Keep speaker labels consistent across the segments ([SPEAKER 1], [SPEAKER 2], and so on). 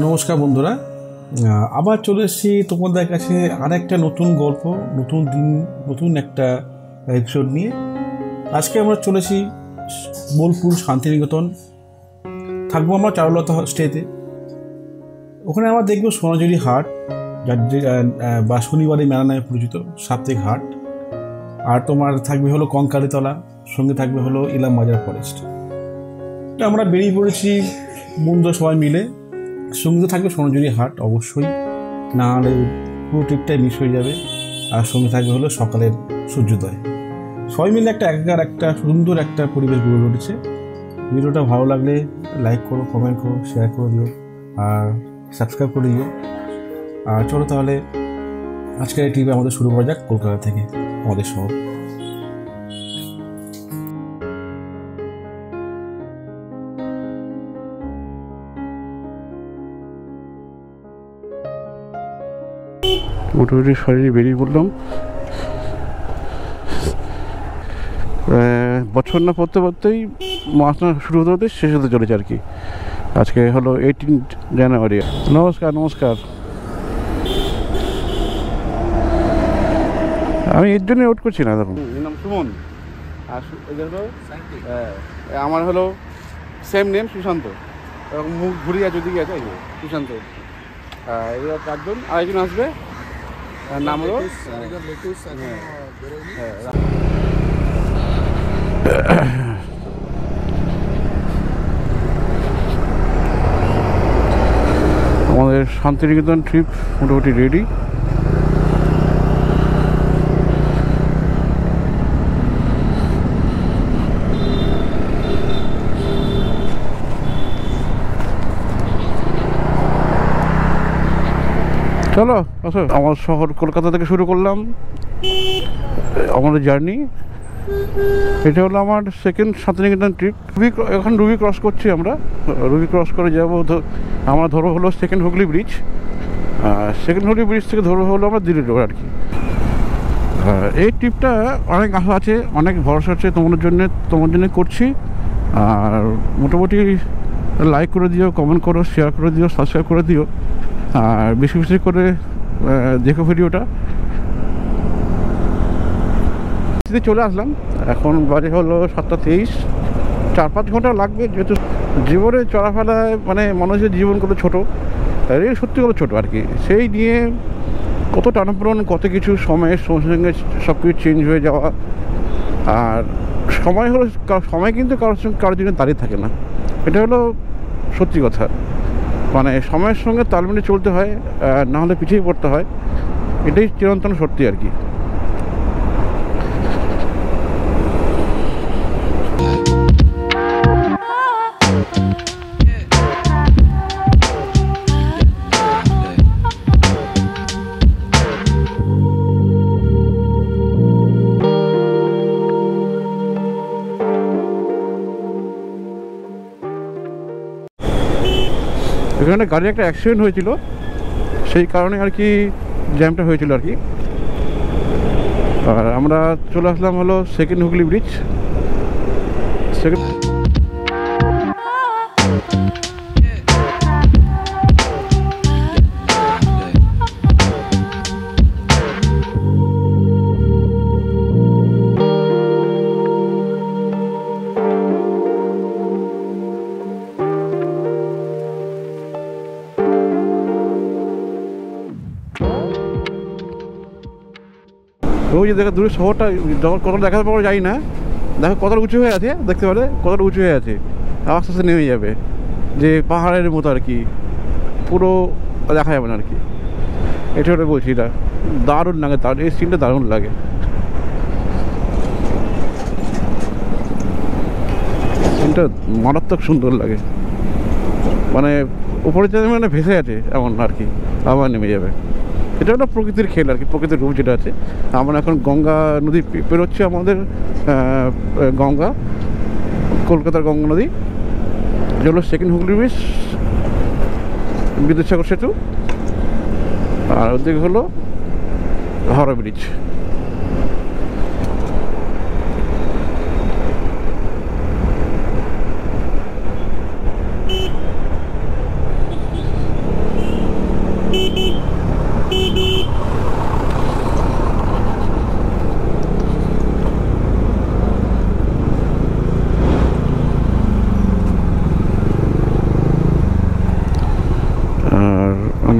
[SPEAKER 1] নমস্কার বন্ধুরা, আবার চলে এসেছি তোমাদের কাছে আর একটা নতুন গল্প, নতুন দিন, নতুন একটা এপিসোড নিয়ে। আজকে আমরা চলেছি বোলপুর শান্তিনিকেতন। থাকবো আমরা চারুলতা স্টেতে। ওখানে আমরা দেখবো সোনাঝুরি হাট, যার বা শনিবারে মেলা নামে পরিচিত সাপ্তাহিক হাট। আর তোমার থাকবে হলো কঙ্কালীতলা, সঙ্গে থাকবে হলো ইলাম বাজার ফরেস্ট। আমরা বেরিয়ে পড়েছি বন্ধুরা সবাই মিলে। সঙ্গে থাকবে সোনাঝুরি হাট অবশ্যই, না হলে পুরো ট্রিপটাই মিস হয়ে যাবে। আর সঙ্গে থাকবে হলো সকালের সূর্যোদয়। সবাই মিলে একটা সুন্দর একটা পরিবেশ গড়ে উঠেছে। ভিডিওটা ভালো লাগলে লাইক করো, কমেন্ট করো, শেয়ার করে দিও আর সাবস্ক্রাইব করে দিও। আর চলো তাহলে আজকের এই ট্রিপে আমাদের শুরু করা যাক কলকাতা থেকে আমাদের শহর।
[SPEAKER 2] মোটামুটি শরীরে বেরিয়ে পড়লাম। বছর না পড়তে পড়তেই মাস না শুরু হতে হতে শেষ হতে চলেছে আর কি। আজকে হলো 18 জানুয়ারি। নমস্কার। আমি এর জন্য ওয়েট করছি না। দেখুন, নাম সুমন, আর আমার হলো সেম নেম সুশান্ত। মুখ ঘুরিয়ে যদি গেছে সুশান্ত। এবার 4 জন, আরেকজন আসবে, নাম হলো আমাদের শান্তিনিকেতন ট্রিপ মোটামুটি রেডি। চলো আসো, আমার শহর কলকাতা থেকে শুরু করলাম আমাদের জার্নি। এটা হলো আমার সেকেন্ড শান্তিনিকেতন ট্রিপ। এখন রুবি ক্রস করছি আমরা। রুবি ক্রস করে যাবো, আমরা ধরো হলো second Hooghly bridge. Second Hooghly bridge থেকে ধরো হলো আমরা দিল্লি রোড আর কি। এই ট্রিপটা অনেক আশা আছে, অনেক ভরসা আছে তোমার জন্য করছি। আর মোটামুটি লাইক করে দিও, কমেন্ট করো, শেয়ার করে দিও, সাবস্ক্রাইব করে দিও। আর বেশি বেশি করে দেখো ভিডিওটা। চলে আসলাম, এখন বাজে হলো 7:23। 4-5 ঘন্টা লাগবে, যেহেতু জীবনে চলাফেরায় মানে মানুষের জীবন কত ছোটো, এই সত্যি কত ছোটো আর কি। সেই নিয়ে কত টানাপোড়েন, কত কিছু সময়ের সঙ্গে সঙ্গে সব কিছু চেঞ্জ হয়ে যাওয়া। আর সময় কিন্তু কারোর জন্য দাঁড়িয়ে থাকে না, এটা হলো সত্যি কথা। মানে সময়ের সঙ্গে তাল মিলিয়ে চলতে হয়, না হলে পিছিয়ে পড়তে হয়। এটাই চিরন্তন সত্যি আর কি। এখানে গাড়ির একটা অ্যাক্সিডেন্ট হয়েছিল, সেই কারণে আর কি জ্যামটা হয়েছিল আর কি। আর আমরা চলে আসলাম হলো সেকেন্ড হুগলি ব্রিজ। ওই যে দেখো দূরে শহরটা, যখন কতটা দেখার পর যাই না, দেখো কতটা উঁচু হয়ে আছে, দেখতে পারে কতটা উঁচু হয়ে আছে। আস্তে আস্তে নেমে যাবে, যে পাহাড়ের মতো আর কি, পুরো দেখা যাবে না আর কি। এটা ওটা বলছি, এটা দারুণ লাগে, এই সিনটা দারুণ লাগে। সিনটা মারাত্মক সুন্দর লাগে, মানে উপরে মানে ভেসে আছে এমন আর কি, আবার নেমে যাবে। এটা হলো প্রকৃতির খেল আর কি, প্রকৃতির রূপ যেটা আছে। আমরা এখন গঙ্গা নদী পেরোচ্ছি, আমাদের গঙ্গা, কলকাতার গঙ্গা নদী। এটা হলো সেকেন্ড হুগলি ব্রিজ, বিদ্যুৎসাগর সেতু। আর ওদিকে হলো হাওড়া ব্রিজ।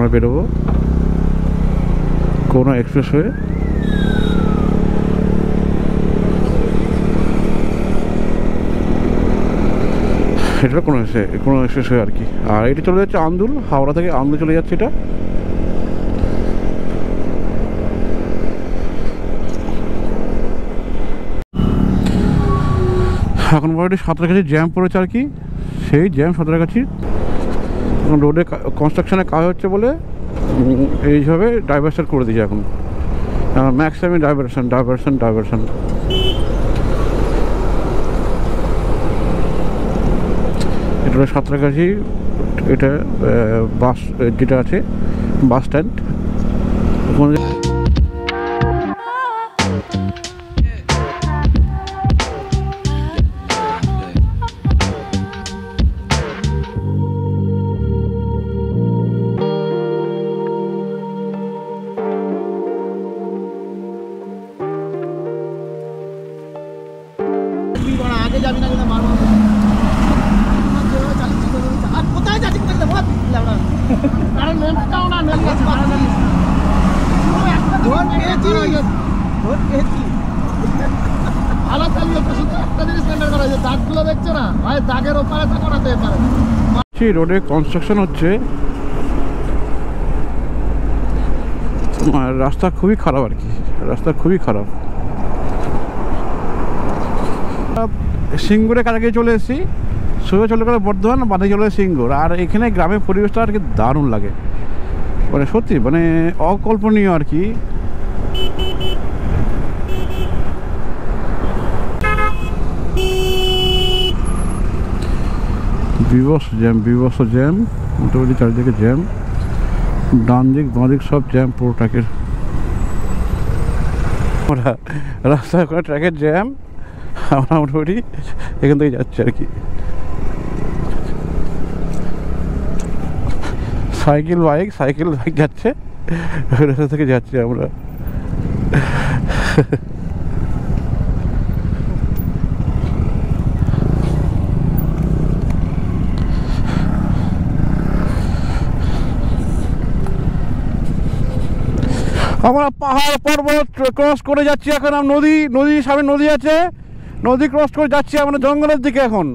[SPEAKER 2] আমরা বেরোবো কোনো এক্সপ্রেস হয়ে। এটা কোনো এক্সপ্রেস হয়ে আর কি। আর এটা চলে যাচ্ছে আন্দুল, হাওড়া থেকে আন্দুল চলে যাচ্ছে এটা। এখন মোটামুটি সাঁতরাগাছি জ্যাম পড়েছে আর কি, সেই জ্যাম সাঁতরাগাছি। এখন রোডে কনস্ট্রাকশনের কাজ হচ্ছে বলে এইভাবে ডাইভারশন করে দিয়েছে এখন, ম্যাক্সিমাম ডাইভারশন। এটা সাঁতরাগাছি, এটা বাস যেটা আছে বাস স্ট্যান্ড, ওখানে রোডে কনস্ট্রাকশন হচ্ছে, রাস্তা খুবই খারাপ আর কি, রাস্তা খুবই খারাপ। সিঙ্গুরে কাছাকাছি চলে এসেছি, সোজা চলে গেলে বর্ধমান, বাদে চলে সিঙ্গুর। আর এখানে গ্রামের পরিবেশটা আর কি দারুণ লাগে, মানে সত্যি মানে অকল্পনীয় আর কি। বিভৎস জ্যাম, মোটামুটি চারিদিকে জ্যাম, ডান দিক বাঁ দিক সব জ্যাম পুরো ট্র্যাকের। রাস্তায় করে ট্র্যাকের জ্যাম, আমরা মোটামুটি এখান থেকে যাচ্ছি আর কি। সাইকেল বাইক যাচ্ছে, রাস্তা থেকে যাচ্ছি আমরা। আমরা পাহাড় পর্বত ক্রস করে যাচ্ছি এখন। নদী সামনে নদী আছে, নদী ক্রস করে যাচ্ছি আমরা জঙ্গলের দিকে এখন।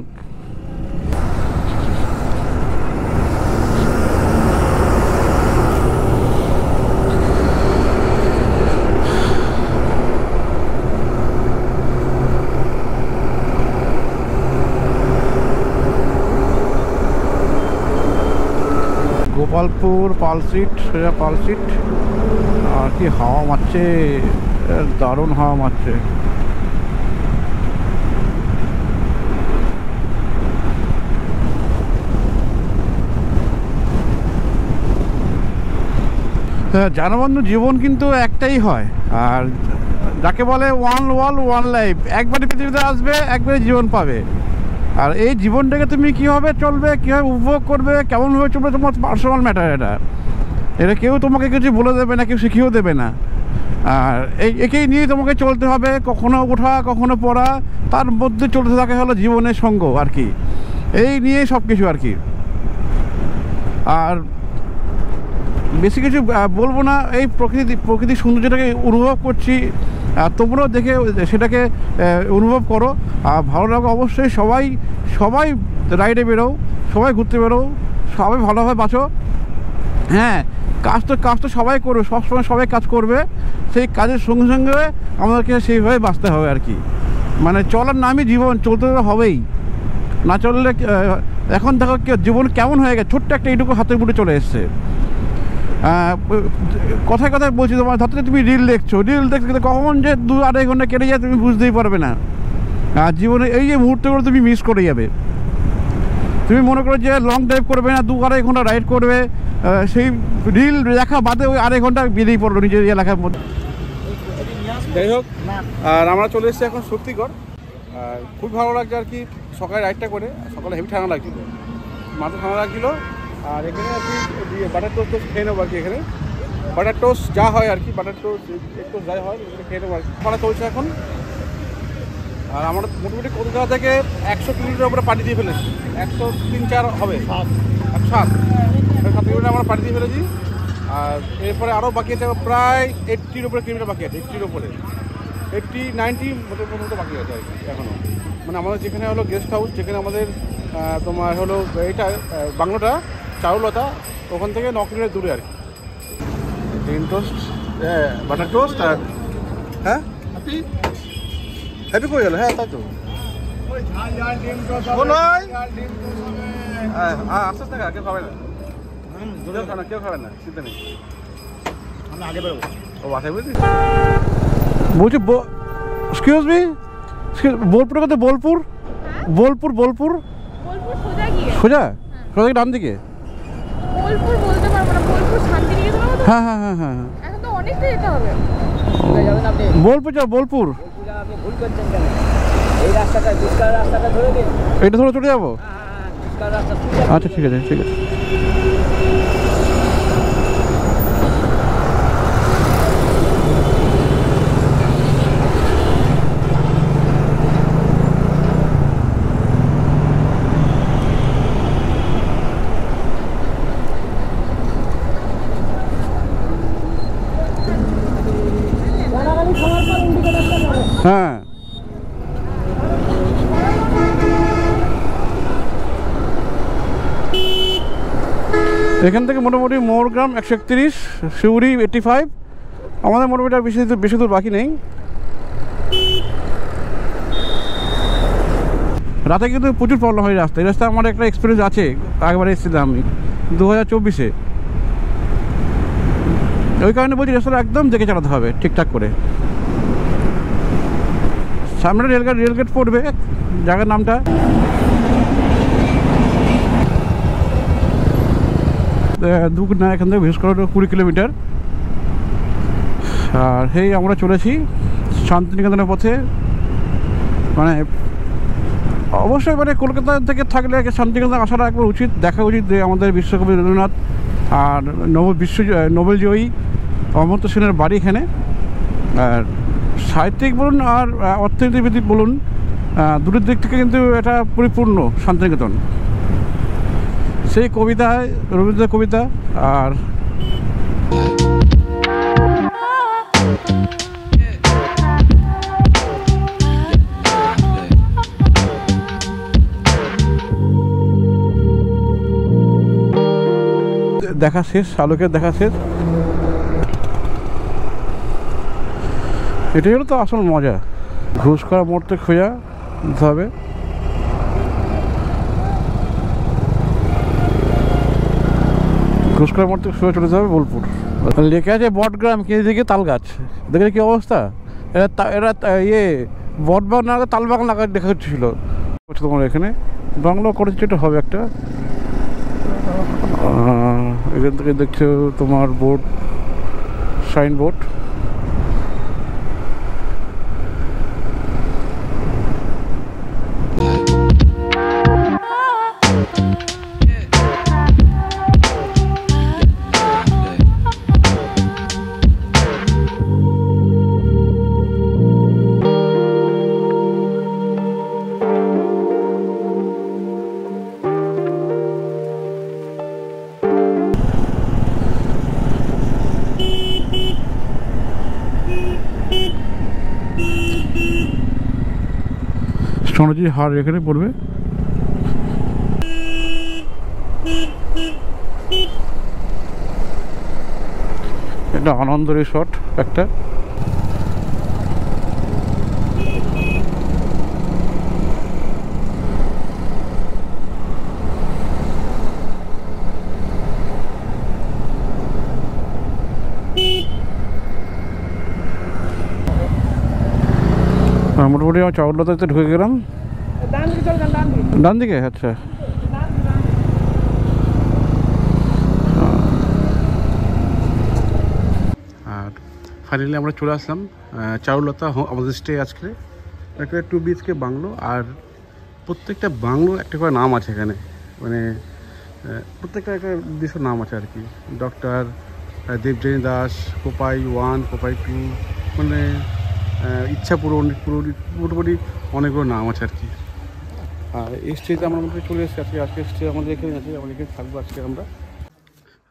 [SPEAKER 2] গোপালপুর পালসিট, সোজা পালসিট। আর কি হাওয়া মারছে, দারুণ হাওয়া মারছে। জনবন্ধু জীবন কিন্তু একটাই হয়, আর যাকে বলে ওয়ান ওয়ার্ল্ড ওয়ান লাইফ, একবারই পৃথিবীতে আসবে, একবারই জীবন পাবে। আর এই জীবনটাকে তুমি কীভাবে চলবে, কীভাবে উপভোগ করবে, কেমনভাবে চলবে, তোমার পার্সোনাল ম্যাটার। এটা কেউ তোমাকে কিছু বলে দেবে না, কেউ শিখিয়েও দেবে না। আর একেই নিয়ে তোমাকে চলতে হবে, কখনো ওঠা কখনো পড়া, তার মধ্যে চলতে থাকে হলো জীবনের সঙ্গ আর কি। এই নিয়ে সব কিছু আর কি। আর বেশি কিছু বলবো না, এই প্রকৃতির সৌন্দর্যটাকে অনুভব করছি, তোমরাও দেখে সেটাকে অনুভব করো। আর ভালো লাগে অবশ্যই। সবাই রাইডে বেরো, সবাই ঘুরতে বেরো, সবাই ভালোভাবে বাঁচো। হ্যাঁ, কাজ তো সবাই করবে, সবসময় সবাই কাজ করবে, সেই কাজের সঙ্গে সঙ্গে আমাদেরকে সেইভাবে বাঁচতে হবে আর কি। মানে চলার নামই জীবন, চলতে হবেই, না চললে এখন দেখো জীবন কেমন হয়ে গেছে, ছোট্ট একটা এইটুকু হাতের মুঠে চলে এসছে। কথায় বলছি, তোমার ধরতে তুমি রিল দেখতে কখন যে 2-2.5 ঘন্টা কেটে যায় তুমি বুঝতেই পারবে না। আর জীবনে এই যে মুহূর্তগুলো তুমি মিস করে যাবে। তুমি মনে করো যে লং ড্রাইভ করবে না, 2-2.5 ঘন্টা রাইড করবে, সেই রিল দেখা বাদে ওই 2.5 ঘন্টা বেরিয়ে পড়লো নিজের এলাকার মধ্যে। যাই হোক, আর আমরা চলে এসেছি এখন শক্তিগড়। আর খুব ভালো লাগছে আর কি সকালে রাইডটা করে। সকালে হেভি ঠান্ডা লাগছিলো, মাথা ঠান্ডা লাগছিলো। আর এখানে আর কি বাটার টোস্ট খেয়ে নেবো আর কি। এখানে বাটার টোস্ট যা হয় আর কি, বাটার টোস্ট একটু যাই হয় খেয়ে নেবো আর কি। পাড়া চলছে এখন। আর আমরা মোটামুটি কলকাতা থেকে 100 কিলোমিটার উপরে পাড়ি দিয়ে ফেলেছি। 103-104 হবে, 107 কিলোমিটার আমরা পাড়ি দিয়ে ফেলেছি। আর এরপরে আরও বাকি আছে প্রায় 80-র উপরে কিলোমিটার বাকি আছে, 80-র উপরে 80-90 মতো বাকি আছে আর কি এখনও। মানে আমাদের যেখানে হলো গেস্ট হাউস, যেখানে আমাদের তোমার হলো এইটা বাংলোটা চারুলতা, ওখান থেকে 9 কিলোমিটার দূরে আর কি। ডিম টোস্ট, বাটার টোস্ট আর হ্যাঁ হ্যাপি করে গেল। হ্যাঁ তাই তো আস্তে আস্তে কেউ খাবে না, কেউ খাবে না, চিন্তা নেই, আমরা আগে বেরোবো। ও বাসায় বুঝলি বলছি, এক্সকিউজ মি, বোলপুরের কথা, বোলপুর বোলপুর বোলপুর সোজা সোজা ডান দিকে।
[SPEAKER 3] বোলপুর বলতে পারবো না, বোলপুর শান্তিনিকেতন হবে তো?
[SPEAKER 2] হ্যাঁ হ্যাঁ হ্যাঁ হ্যাঁ,
[SPEAKER 3] এখন তো অনেকটা যেতে হবে।
[SPEAKER 2] বোলপুর যাও, বোলপুর।
[SPEAKER 4] আপনি ভুল করছেন কেন? এই রাস্তাটা বিস্কার রাস্তাটা ধরে দিন।
[SPEAKER 2] এটা ধরে চলে যাবো?
[SPEAKER 4] বিস্কার রাস্তা।
[SPEAKER 2] আচ্ছা ঠিক আছে ঠিক আছে। হ্যাঁ এখান থেকে মোটামুটি মোরগ্রাম 131, শিউরি 85, আমাদের মোটামুটি আর বেশি দূর বাকি নেই। রাতে কিন্তু প্রচুর প্রবলেম হয় রাস্তায়। এই রাস্তায় আমার একটা এক্সপিরিয়েন্স আছে, একবার এসেছিলাম আমি 2024-এ। ওই কারণে বলছি রাস্তাটা একদম দেখে চালাতে হবে ঠিকঠাক করে। সামনে রেলগেট পড়বে, জায়গার নামটা দূর না, এখান থেকে বিশেষ করে 20 কিলোমিটার। আর এই আমরা চলেছি শান্তিনিকেতনের পথে। মানে অবশ্যই মানে কলকাতা থেকে থাকলে শান্তিনিকেতন আসাটা একবার উচিত, দেখা উচিত যে আমাদের বিশ্বকবি রবীন্দ্রনাথ আর নোবেলজয়ী অমর্ত্য সেনের বাড়ি এখানে। আর সাহিত্যিক বলুন আর অর্থনীতিবিদ বলুন, দুটোর দিক থেকে কিন্তু এটা পরিপূর্ণ শান্তিনিকেতন। সেই কবিতায় রবীন্দ্রনাথ কবিতা আর দেখা শেষ, আলোকের দেখা শেষ। এটাই হলো তো আসল মজা। ঘুষ করা মোড়তে খোঁজা দিতে হবে। ঘুষ করা মোড়তে খোঁজা চলে যাবে বোলপুর। লেখা আছে বটগ্রাম, কি দিকে তাল গাছ। দেখে কি অবস্থা, এরা ইয়ে বটবাগান না তালবাগান লাগা দেখা হচ্ছিল। তোমার এখানে বাংলা কলেজ যেটা হবে একটা, এখান থেকে দেখছো তোমার বোর্ড, সাইন বোর্ড। সোনাজির হার এখানে পড়বে। এটা আনন্দ রিসর্ট একটা। মোটামুটি আমার চাউলটাতে ঢুকে গেলাম। ডান দিকে? আচ্ছা। আর ফাইনালি আমরা চলে আসলাম চারুলতা আমাদের স্টে আজকে। একটা 2 BHK বাংলো, আর প্রত্যেকটা বাংলো একটা করে নাম আছে এখানে। মানে প্রত্যেকটা একটা নিজস্ব নাম আছে আর কি। ডক্টর দেবযানী দাস, কোপাই 1, কোপাই 2, মানে ইচ্ছা পুরোপুরি অনেকগুলো নাম আছে আর কি। আর এই স্টেজে আমরা মোটামুটি চলে এসেছি আজকে। স্টে আমাদের এখানে আছে, আমাদের এখানে থাকবো আজকে আমরা।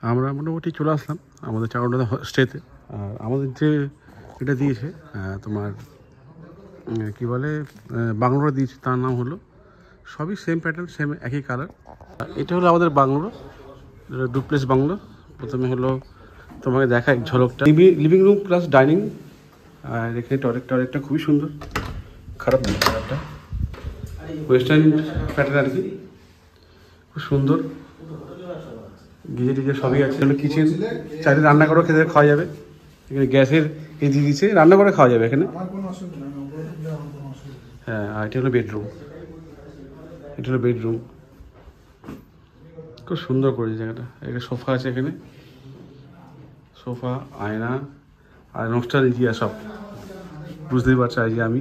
[SPEAKER 2] আমরা মোটামুটি চলে আসলাম আমাদের চারটা স্টেতে। আর আমাদের যে এটা দিয়েছে তোমার কি বলে বাংলোটা দিয়েছে, তার নাম হলো, সবই সেম প্যাটার্ন, সেম একই কালার। এটা হলো আমাদের বাংলো, ডুপ্লেক্স বাংলো। প্রথমে হলো তোমাকে দেখা এক ঝলকটা, লিভিং রুম প্লাস ডাইনিং। আর এখানে টয়লেটটা খুবই সুন্দর, খারাপ নেই খারাপটা, ওয়েস্টার্ন প্যাটার্ন আর কি, খুব সুন্দর। গিজে টিজে সবই আছে। কিচেন, চাইলে রান্না করেও খেতে খাওয়া যাবে। এখানে গ্যাসের এই দিয়ে দিচ্ছে, রান্না করে খাওয়া যাবে এখানে। হ্যাঁ, আর এটা হলো বেডরুম, এটা হলো বেডরুম, খুব সুন্দর করেছে জায়গাটা। এখানে সোফা আছে, এখানে সোফা, আয়না আর নস্টালজিয়া সব বুঝতেই পারছি আজকে আমি।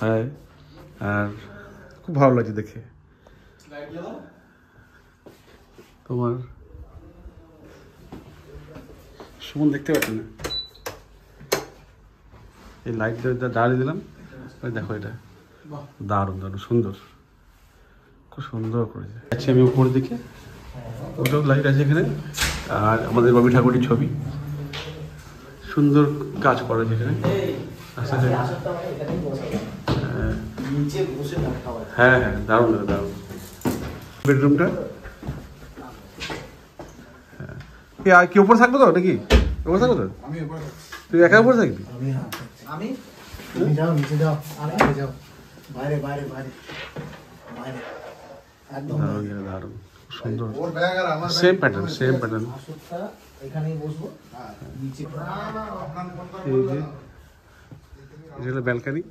[SPEAKER 2] হ্যাঁ, আর খুব ভালো লাগছে দেখে। তোমার সুমন দেখতে পাচ্ছি না, এই লাইটটা দাঁড়িয়ে দিলাম, দেখো এটা দারুণ দারুণ সুন্দর, খুব সুন্দর করেছে। আচ্ছা, আমি উপরের দিকে, ওটাও লাইট আছে এখানে। আর আমাদের রবি ঠাকুরের ছবি, সুন্দর কাজ করা আছে এখানে। আচ্ছা, হ্যাঁ হ্যাঁ, দারুণ দারুণ বেডরুমটা। হ্যাঁ, কি উপরে থাকবো তো নাকি? উপরে থাকবো তো? তুই একা উপরে থাকবি? দারুণ সুন্দর, সেম প্যাটার্ন, সেম প্যাটার্ন। এই যে এটা হলো ব্যালকানি,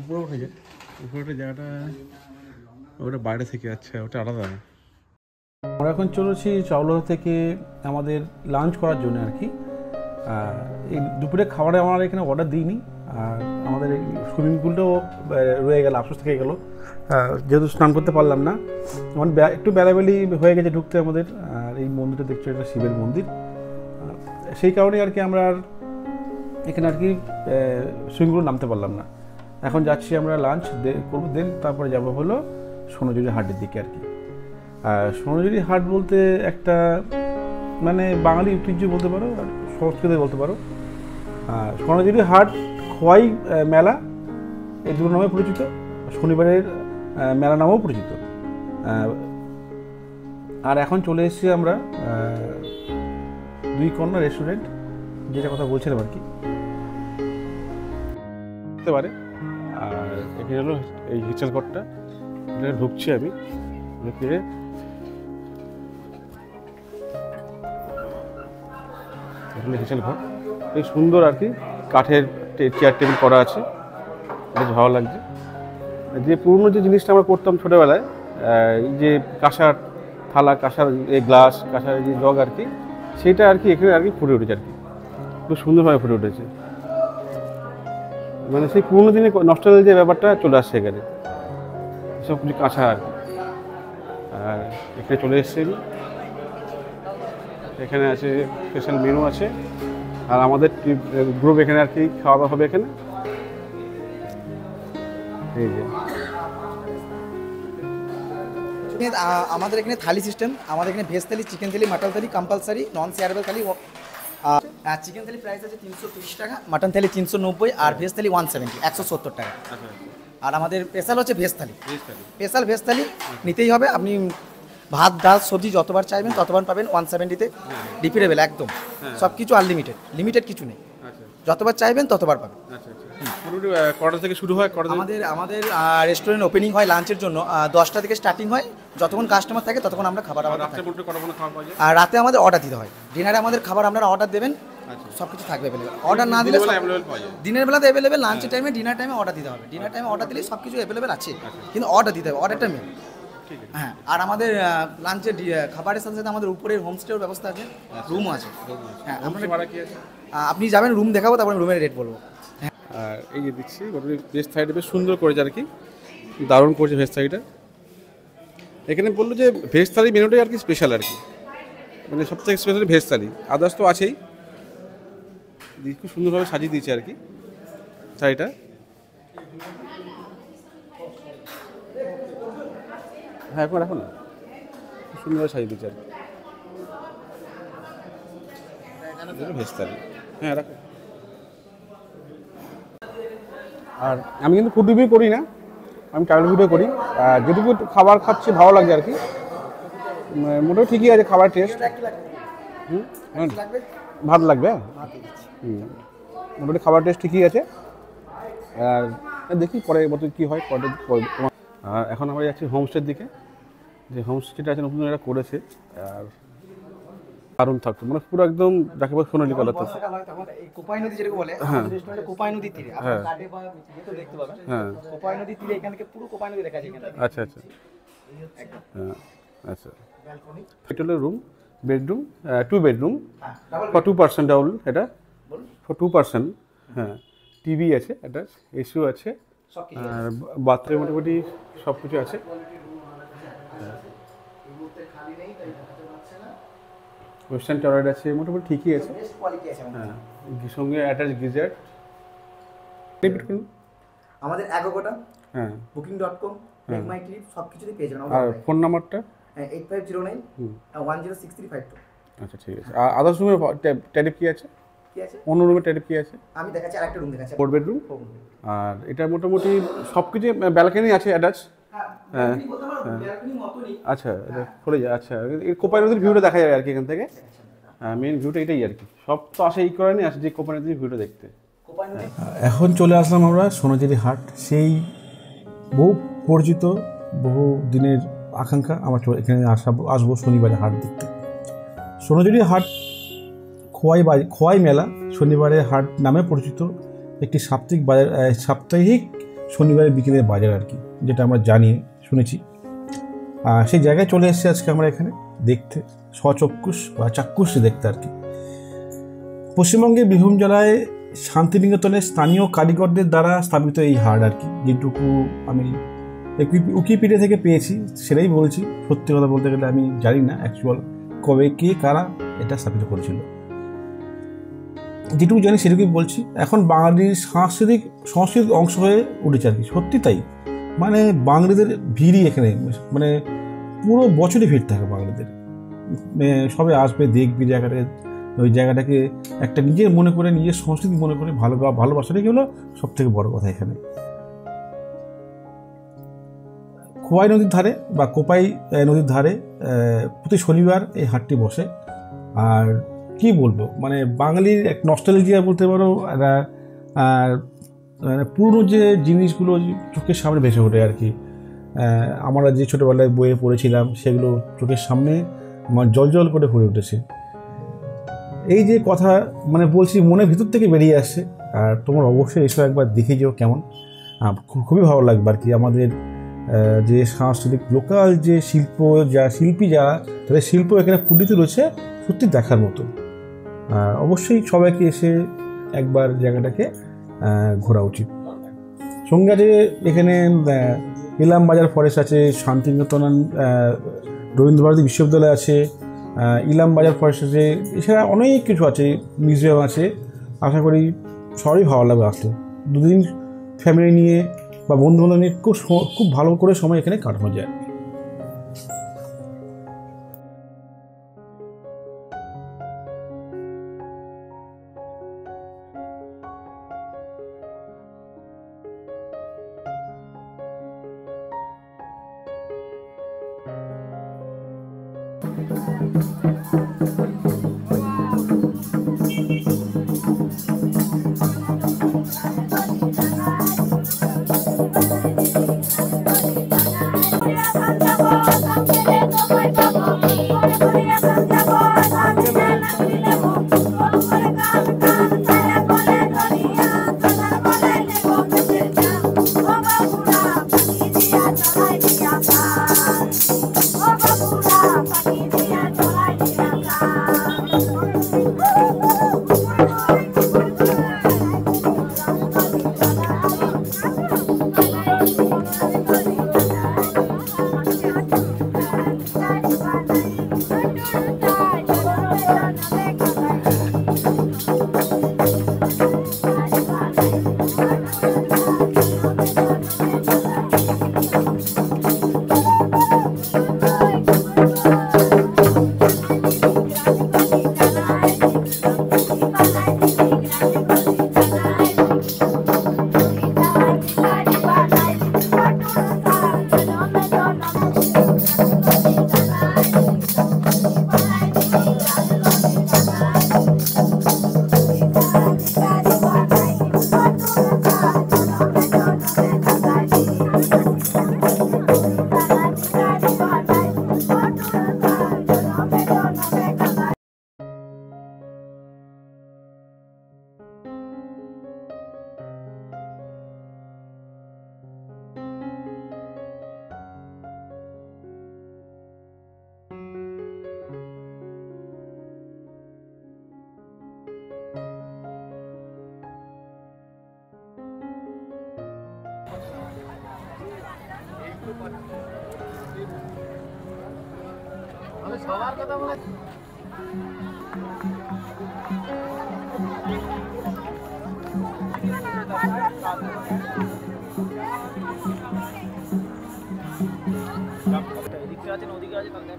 [SPEAKER 2] উপরে উঠে যায়, উপরে জায়গাটা ওটা বাইরে থেকে, আচ্ছা ওটা আলাদা।
[SPEAKER 1] আমরা এখন চলেছি চাওলা থেকে আমাদের লাঞ্চ করার জন্য আর কি। এই দুপুরে খাবারে আমরা এখানে অর্ডার দিইনি, আর আমাদের এই সুইমিং পুলটাও রয়ে গেল, আফসোস থেকে গেলো, যেহেতু স্নান করতে পারলাম না। মানে একটু বেলাবেলি হয়ে গেছে ঢুকতে আমাদের। আর এই মন্দিরটা দেখছো, এটা শিবের মন্দির, সেই কারণে আর কি আমরা আর এখানে আর কি সুইমিং পুলে নামতে পারলাম না। এখন যাচ্ছি আমরা লাঞ্চ করবো, দেন তারপরে যাবো হলো সোনাঝুরি হাটের দিকে আর কি। আর সোনাঝুরি হাট বলতে একটা মানে বাঙালি ঐতিহ্য বলতে পারো, আর সংস্কৃতি বলতে পারো। সোনাঝুরি হাট, খোয়াই মেলা, এই দুটো নামে পরিচিত, শনিবারের মেলা নামেও পরিচিত। আর এখন চলে এসেছি আমরা দুই কন্যা রেস্টুরেন্ট, যেটা কথা বলছিলাম আর কি,
[SPEAKER 2] হতে পারে। আর এখানে হলো এই হিচাল ঘরটা, এখানে ঢুকছি আমি, ঢুকে এখানে হিচাল ঘর, এই সুন্দর আর কি, কাঠের চেয়ার টেবিল করা আছে, বেশ ভালো লাগছে। যে পুরনো যে জিনিসটা আমরা করতাম ছোটোবেলায়, এই যে কাঁসার থালা, কাঁসার এই গ্লাস, কাঁসার যে জগ আর কি, সেটা আর কি এখানে আর কি ফুটে উঠেছে আর কি, খুব সুন্দরভাবে ফুটে উঠেছে। মানে সেই পুরনো দিনে নস্টালজিয়া যে ব্যাপারটা চলে আসছে এখানে, সব কিছু কাঁচা আর কি। আর এখানে চলে এসেছি, এখানে আছে স্পেশাল মেনু আছে, আর আমাদের গ্রুপ এখানে আর কি খাওয়া দাওয়া হবে এখানে। এই যে
[SPEAKER 5] আমাদের এখানে থালি সিস্টেম, আমাদের এখানে ভেজ থালি, চিকেন থালি, মাটন থালি কম্পালসারি, নন শেয়ারেবল থালি। চিকেন থালি প্রাইস আছে 330 টাকা, মাটন থালি 390, আর ভেজ থালি 170, 170 টাকা। আর আমাদের স্পেশাল হচ্ছে ভেজ থালি, স্পেশাল ভেজ থালি নিতেই হবে। আপনি ভাত, ডাল, সবজি যতবার চাইবেন ততবার পাবেন 170-তে, ডিফিরেবল একদম, সব কিছু আনলিমিটেড, লিমিটেড কিছু নেই, যতবার চাইবেন ততবার পাবেন।
[SPEAKER 2] কটা থেকে শুরু হয়?
[SPEAKER 5] আমাদের রেস্টুরেন্ট ওপেনিং হয় লাঞ্চের জন্য 10টা থেকে স্টার্টিং হয়, যতক্ষণ কাস্টমার থাকে ততক্ষণ আমরা খাবার আর রাতে আমাদের অর্ডার দিতে হয়। ডিনারে আমাদের খাবার আপনারা অর্ডার দেবেন, সব কিছু থাকবে অ্যাভেলেবেল। অর্ডার না দিলে দিনের বেলাতে অ্যাভেলেবেল, লাঞ্চের টাইমে, ডিনার টাইমে অর্ডার দিতে হবে। ডিনার টাইমে অর্ডার দিলেই সব কিছু অ্যাভেলেবেল আছে, কিন্তু অর্ডার দিতে হবে, অর্ডারটা মেন। হ্যাঁ, আর আমাদের লাঞ্চের খাবারের সাথে সাথে আমাদের উপরে হোমস্টের ব্যবস্থা আছে, রুমও আছে। হ্যাঁ, আপনি যাবেন, রুম দেখাবো, তারপরে রুমের রেট বলবো।
[SPEAKER 2] আর এই যে দিচ্ছি ভেজ থালিটা বেশ সুন্দর করেছে আর কি, দারুণ করেছে ভেজ থালিটা। এখানে বললো যে ভেজ থালি মেনুটাই আর কি স্পেশাল আর কি, মানে সবথেকে স্পেশাল ভেজ থালি, আদার্স তো আছেই। খুব সুন্দরভাবে সাজিয়ে দিয়েছে আর কি থালিটা। হ্যাঁ, এখন রাখো না, সুন্দর সাজিয়ে দিচ্ছে আর কি ভেজ থালি। হ্যাঁ রাখো। আর আমি কিন্তু ফুড রিভিউ করি না, আমি ট্রাভেল ভিডিও করি। যেটুকু খাবার খাচ্ছি ভালো লাগে আর কি, মোটামুটি ঠিকই আছে খাবার টেস্ট। ভাত লাগবে, মোটামুটি খাবার টেস্ট ঠিকই আছে। আর দেখি পরে বছর কী হয়। আর এখন আমরা যাচ্ছি হোমস্টের দিকে, যে হোমস্টেটা আছে নতুন এটা করেছে। আর দারুণ থাকতো, মানে পুরো একদম যাকে বলে সোনালি কালার থাকতো।
[SPEAKER 5] কোপাই নদী যেটাকে বলে, রেস্টুরেন্টে কোপাই নদীর তীরে আপনি কার্ডে বা যেহেতু দেখতে পাবেন। হ্যাঁ, কোপাই নদীর তীরে এখান থেকে পুরো কোপাই নদী দেখা যায় এখানে।
[SPEAKER 2] আচ্ছা আচ্ছা, হ্যাঁ আচ্ছা। হোটেলের room, bedroom, 2 bedroom for 2 person double, এটা ফর 2 পার্সন। হ্যাঁ, টিভি আছে, একটা এসিও আছে, আর বাথরুম মোটামুটি সব কিছু আছে। ওয়েস্টার্ন টয়লেট আছে, মোটামুটি ঠিকই আছে। হ্যাঁ, সঙ্গে অ্যাটাচ গিজার।
[SPEAKER 5] আমাদের অ্যাগোগোটা,
[SPEAKER 2] হ্যাঁ,
[SPEAKER 5] booking.com, মেক মাই ট্রিপ সব কিছুতে পেয়ে যাবেন।
[SPEAKER 2] আর ফোন নাম্বারটা
[SPEAKER 5] 8509 106352।
[SPEAKER 2] আচ্ছা ঠিক আছে। আর আদার্স রুমের ট্যারিফ কি আছে?
[SPEAKER 5] কি আছে?
[SPEAKER 2] অন্য রুমের ট্যারিফ কি আছে?
[SPEAKER 5] আমি দেখাচ্ছি আরেকটা রুম দেখাচ্ছি।
[SPEAKER 2] 4 বেডরুম। আর এটা মোটামুটি সব কিছু ব্যালকনি আছে অ্যাটাচ। হ্যাঁ, আচ্ছা, এটা খুলে যায়। আচ্ছা, এই কোপাই নদীর ভিউটা দেখা যাবে আর কি এখান থেকে। হ্যাঁ, মেন ভিউটা এটাই আর কি। সব তো আসে এই করে নিয়ে আসে যে কোপাই নদীর ভিউটা দেখতে।
[SPEAKER 1] এখন চলে আসলাম আমরা সোনাঝুরি হাট, সেই বহু পরিচিত, বহু দিনের আকাঙ্ক্ষা আমার এখানে আসবো শনিবারে হাট দেখতে। সোনাঝুরি হাট খোয়াই মেলা শনিবারের হাট নামে পরিচিত একটি সাপ্তাহিক শনিবারের বিকেলের বাজার আর কি, যেটা আমরা জানি শুনেছি। সেই জায়গায় চলে এসেছি আজকে আমরা এখানে দেখতে, স্বচক্ষুষ বা চাক্ষুষ দেখতে আর কি। পশ্চিমবঙ্গের বীরভূম জেলায় শান্তিনিকেতনের স্থানীয় কারিগরদের দ্বারা স্থাপিত এই হাট আর কি, যেটুকু আমি উইকিপিডিয়া থেকে পেয়েছি সেটাই বলছি। সত্যি কথা বলতে গেলে আমি জানি না অ্যাকচুয়াল কবে কে কারা এটা স্থাপিত করেছিল, যেটুকু জানি সেটুকুই বলছি। এখন বাঙালির সাংস্কৃতিক অংশ হয়ে উঠেছে আর কি, সত্যি তাই। মানে বাঙালিদের ভিড়ই এখানে, মানে পুরো বছরই ভিড় থাকে বাঙালিদের। সবে আসবে, দেখবি জায়গাটাকে, ওই জায়গাটাকে একটা নিজের মনে করে, নিজের সংস্কৃতি মনে করে ভালোবাসাটাই হলো সব থেকে বড় কথা এখানে। খোয়াই নদীর ধারে বা কোপাই নদীর ধারে প্রতি শনিবার এই হাটটি বসে। আর কি বলবো, মানে বাঙালির এক নস্টালজিয়া বলতে পারো। আর পুরনো যে জিনিসগুলো চোখের সামনে ভেসে ওঠে আর কি। আমরা যে ছোটোবেলায় বইয়ে পড়েছিলাম সেগুলো চোখের সামনে জল করে ভরে উঠেছে। এই যে কথা মানে বলছি, মনের ভিতর থেকে বেরিয়ে আসছে। আর তোমার অবশ্যই এসব একবার দেখে যেও কেমন, খুবই ভালো লাগবে আর কি। আমাদের যে সাংস্কৃতিক লোকাল যে শিল্পী যারা, তাদের শিল্প এখানে ফুটিয়ে রয়েছে, সত্যি দেখার মতো। অবশ্যই সবাইকে এসে একবার জায়গাটাকে ঘোরা উচিত। সঙ্গে আছে এখানে ইলাম বাজার ফরেস্ট আছে, শান্তিনিকেতন রবীন্দ্রভারতী বিশ্ববিদ্যালয় আছে, ইলাম বাজার ফরেস্ট আছে, এছাড়া অনেক কিছু আছে, মিউজিয়াম আছে। আশা করি সবারই ভালো লাগবে আসলে। দুদিন ফ্যামিলি নিয়ে বা বন্ধুবান্ধব নিয়ে খুব ভালো করে সময় এখানে কাটানো যায়।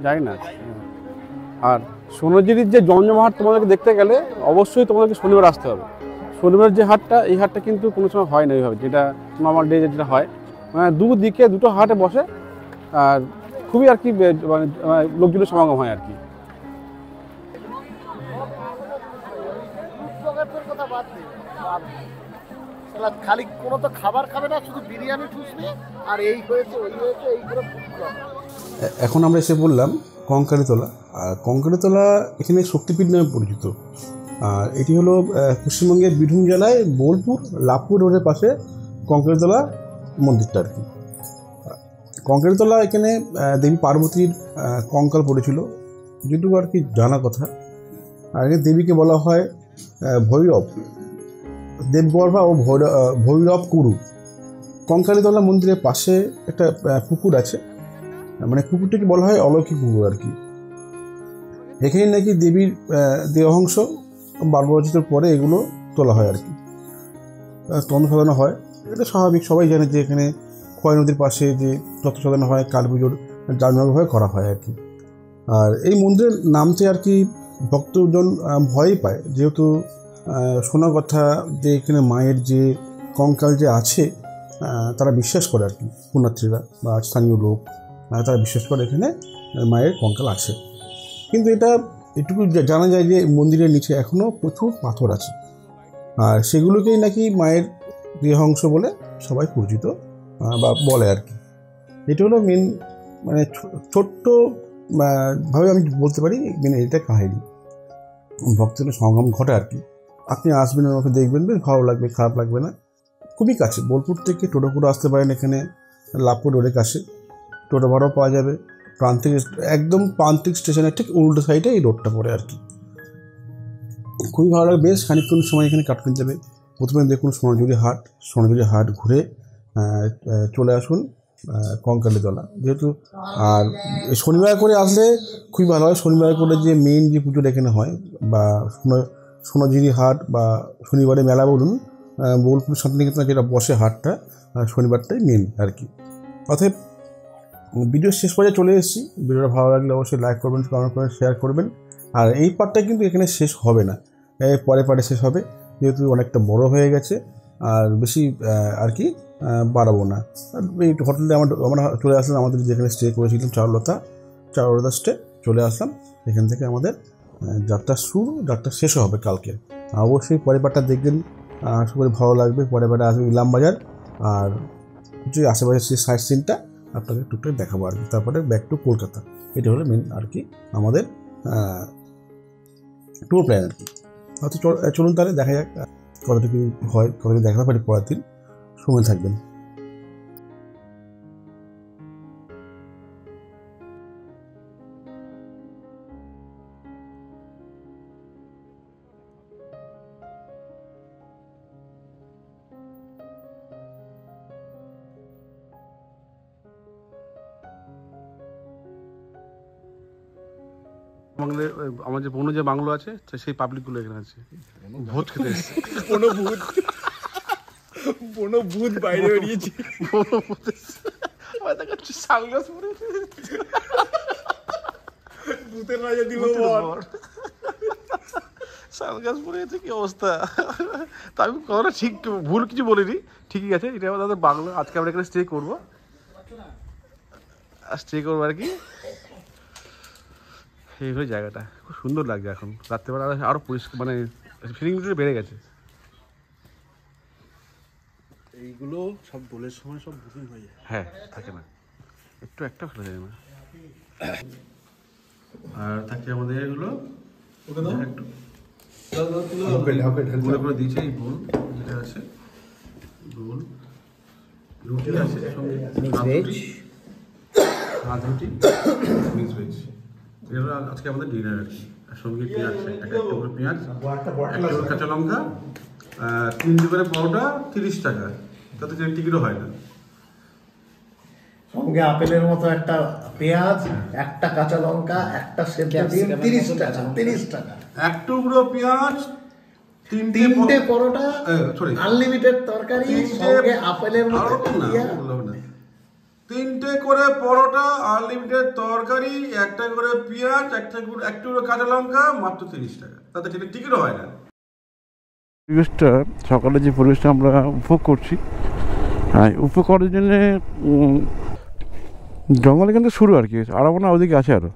[SPEAKER 2] যাই না। আর সোনাঝুরির যে জমজমাহাট তোমাদেরকে দেখতে গেলে অবশ্যই তোমাদেরকে শনিবার আসতে হবে। শনিবার যে হাটটা, এই হাটটা কিন্তু কোনো সময় হয় না এইভাবে, যেটা নর্মাল ডে যেটা হয়, মানে দুদিকে দুটো হাটে বসে, আর খুবই আর কি মানে লোকজনের সমাগম হয় আর কি।
[SPEAKER 6] খালি কোনো তো খাবার খাবে না, শুধু বিরিয়ানি ঠুসবে আর এই হয়েছে ওই হয়েছে এই করে।
[SPEAKER 1] এখন আমরা এসে বললাম কঙ্কালীতলা। আর কঙ্কালীতলা এখানে শক্তিপীঠ নামে পরিচিত। আর এটি হলো পশ্চিমবঙ্গের বীরভূম জেলায় বোলপুর লাভপুর রোডের পাশে কঙ্কালীতলা মন্দিরটা আর কি। কঙ্কালীতলা এখানে দেবী পার্বতীর কঙ্কাল পড়েছিল, যেটুকু আর কি জানা কথা। আর এখানে দেবীকে বলা হয় ভৈরব, দেবগর্ভা ও ভৈরব কুরু। কঙ্কালীতলা মন্দিরের পাশে একটা পুকুর আছে, মানে পুকুরটাকে বলা হয় অলৌকিক পুকুর আর কি। এখানে নাকি দেবীর দেহাংশ 12 বছর পরে এগুলো তোলা হয় আর কি, তন্ত্র সাজানো হয়। এটা স্বাভাবিক, সবাই জানে যে এখানে খোয়াই নদীর পাশে যে তন্ত্র সাজানো হয় কালী পুজোর জাঁকজমকভাবে করা হয় আর কি। আর এই মন্দিরের নামতে আর কি ভক্তজন ভয়ই পায়, যেহেতু শোনা কথা যে এখানে মায়ের যে কঙ্কাল যে আছে, তারা বিশ্বাস করে আর কি, পুণ্যার্থীরা বা স্থানীয় লোক তারা বিশ্বাস করে এখানে মায়ের কঙ্কাল আছে। কিন্তু এটুকু জানা যায় যে মন্দিরের নিচে এখনও প্রচুর পাথর আছে, আর সেগুলোকেই নাকি মায়ের দেহাংশ বলে সবাই পরিচিত বা বলে আর কি। এটা হলো মেন, মানে ছোট্ট ভাবে আমি বলতে পারি মানে এটা কাহিনী, ভক্তদের সমাগম ঘটে আর কি। আপনি আসবেন, আমাকে দেখবেন, বেশ ভালো লাগবে, খারাপ লাগবে না। খুবই কাছে, বোলপুর থেকে টোটো করে আসতে পারেন এখানে, লাভপুর রোডের কাছে টোটো ভাড়াও পাওয়া যাবে। একদম প্রান্তিক স্টেশনের ঠিক উল্টো সাইডে এই রোডটা পড়ে আর কি। খুবই ভালো লাগে, বেশ খানিকক্ষণ সময় এখানে কাটতে যাবে। প্রথমে দেখুন সোনাঝুরি হাট ঘুরে চলে আসুন কঙ্কালীতলা যেহেতু। আর শনিবার করে আসলে খুবই ভালো হয়। শনিবার করে যে মেইন যে পুজোটা এখানে হয়, বা সোনাঝুরি হাট বা শনিবারে মেলা বলুন, বোলপুর শান্তিনিকেতনে যেটা বসে হাটটা, শনিবারটাই মেন আর কি। অতএব ভিডিও শেষ পর্যায়ে চলে এসেছি। ভিডিওটা ভালো লাগলে অবশ্যই লাইক করবেন, কমেন্ট করবেন, শেয়ার করবেন। আর এই পার্টটা কিন্তু এখানে শেষ হবে না, পরে শেষ হবে, যেহেতু অনেকটা বড় হয়ে গেছে। আর বেশি আর কি বাড়াবো না। এই হোটেলে আমরা চলে আসলাম, আমাদের যেখানে স্টে করেছিলাম চারুলতা স্টে চলে আসলাম। এখান থেকে আমাদের যাত্রা শেষও হবে কালকে। অবশ্যই পরের পার্টটা দেখবেন, আশা করি ভালো লাগবে। পরের পার্টে আসবে ইলামবাজার, আর যে আশেপাশের সেই সাইট সিনটা আপনাকে টুকটাক দেখাবো আর কি। তারপরে ব্যাক টু কলকাতা। এটা হলো মেন আর কি আমাদের ট্যুর প্ল্যান আর কি। হয়তো চলুন তাহলে দেখা যাক কতটুকু হয়, কতটুকু দেখাতে পারি পরের দিন। সময় থাকবেন।
[SPEAKER 2] বাংলায় আমার যে বনো যে বাংলো আছে, সেই পাবলিকগুলো এখানে আছে, ভোট খেতে এসছে।
[SPEAKER 5] বনো ভূত বাইরে বেরিয়েছে, ভূতের রাজা দিল
[SPEAKER 2] শালগাছ পরে গেছে, কি অবস্থা। তা আমি কথাটা ঠিক ভুল কিছু বলিনি, ঠিকই আছে। এটা আমাদের বাংলো। আজকে আমরা এখানে স্টে করবো আর কি। এইভাবে জায়গাটা খুব সুন্দর লাগছে এখন রাত্রেবেলা, আরো পরিষ্কার, মানে ফিলিংটা বেড়ে গেছে।
[SPEAKER 1] এইগুলো সব দোলের সময় সব বুকিং হয়ে যায়।
[SPEAKER 2] হ্যাঁ, থাকে না, একটা ফেলা যায় না। আর থাকে আমাদের এগুলো একটু করে দিয়েছে। এই বোল যেটা আছে, বোল রুটি আছে, ভাত রুটি মিক্স ভেজ। এগুলো আজকে আমাদের ডিনার আর কি। আর সঙ্গে পেঁয়াজ, একটা করে পেঁয়াজ, একটা করে কাঁচা লঙ্কা, 3 করে পরোটা, 30 টাকা। তাতে টিকিটও হয় না।
[SPEAKER 6] সঙ্গে আপেলের মতো একটা পেঁয়াজ, একটা কাঁচা লঙ্কা, একটা সেদ্ধ ডিম, 30 টাকা। 30 টাকা।
[SPEAKER 2] এক টুকরো পেঁয়াজ,
[SPEAKER 6] তিনটে পরোটা, আনলিমিটেড তরকারি, সঙ্গে আপেলের মতো
[SPEAKER 2] তিনটে করে পরোটা, আনলিমিটেড তরকারি, একটা করে পেঁয়াজ, এক টুকরো কাঁচা লঙ্কা, মাত্র 30 টাকা। তাতে টিকিটও হয় না। পরিবেশটা, সকালে যে পরিবেশটা আমরা উপভোগ করছি, হ্যাঁ, উপভোগ করার জন্যে জঙ্গলে কিন্তু শুরু আর কি, আর মনে হয় ওদিকে আছে আরও।